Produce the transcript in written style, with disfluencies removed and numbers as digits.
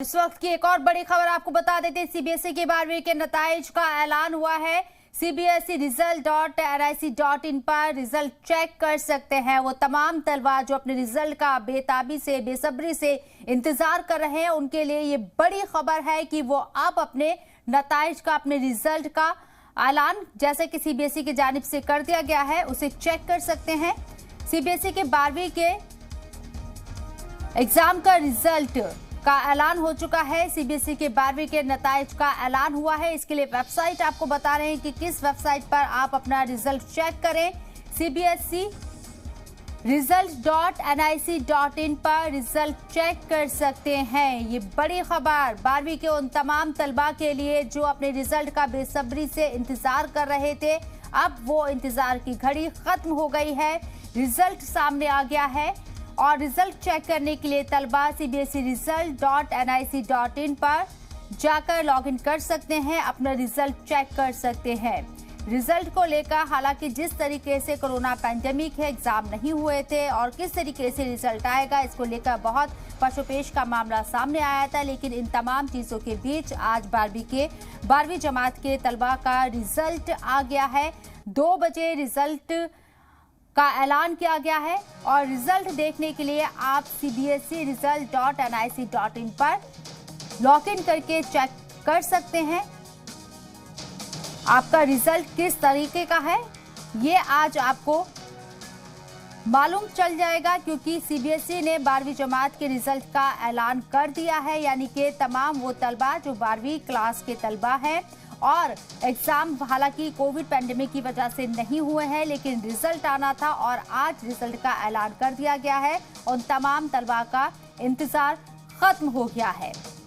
इस वक्त की एक और बड़ी खबर आपको बता देते हैं। सीबीएसई के 12वीं के नताइज का ऐलान हुआ है। सीबीएसई result.nic.in पर रिजल्ट चेक कर सकते हैं। वो तमाम तलबा जो अपने रिजल्ट का बेताबी से बेसब्री से इंतजार कर रहे हैं, उनके लिए ये बड़ी खबर है कि वो अब अपने नताइज का, अपने रिजल्ट का ऐलान जैसे कि सीबीएसई की जानिब से कर दिया गया है, उसे चेक कर सकते हैं। सीबीएसई के 12वीं के एग्जाम का रिजल्ट का ऐलान हो चुका है। सीबीएसई के 12वीं के नताइज का ऐलान हुआ है। इसके लिए वेबसाइट आपको बता रहे हैं कि किस वेबसाइट पर आप अपना रिजल्ट चेक करें। सीबीएसई result.nic.in पर रिजल्ट चेक कर सकते हैं। ये बड़ी खबर 12वीं के उन तमाम तलबा के लिए जो अपने रिजल्ट का बेसब्री से इंतजार कर रहे थे। अब वो इंतजार की घड़ी खत्म हो गई है। रिजल्ट सामने आ गया है और रिजल्ट चेक करने के लिए तलबा सीबीएसई result.nic.in पर जाकर लॉगिन कर सकते हैं, अपना रिजल्ट चेक कर सकते हैं। रिजल्ट को लेकर हालांकि जिस तरीके से कोरोना पैंडेमिक है, एग्जाम नहीं हुए थे और किस तरीके से रिजल्ट आएगा, इसको लेकर बहुत पशोपेश का मामला सामने आया था। लेकिन इन तमाम चीजों के बीच आज 12वीं जमात के तलबा का रिजल्ट आ गया है। 2 बजे रिजल्ट का ऐलान किया गया है और रिजल्ट देखने के लिए आप सीबीएसई result.nic.in पर लॉगिन करके चेक कर सकते हैं। आपका रिजल्ट किस तरीके का है ये आज आपको मालूम चल जाएगा, क्योंकि सीबीएसई ने 12वीं जमात के रिजल्ट का ऐलान कर दिया है। यानी कि तमाम वो तलबा जो 12वीं क्लास के तलबा हैं और एग्जाम हालांकि कोविड पैंडेमिक की वजह से नहीं हुए हैं, लेकिन रिजल्ट आना था और आज रिजल्ट का ऐलान कर दिया गया है। उन तमाम तलबा का इंतजार खत्म हो गया है।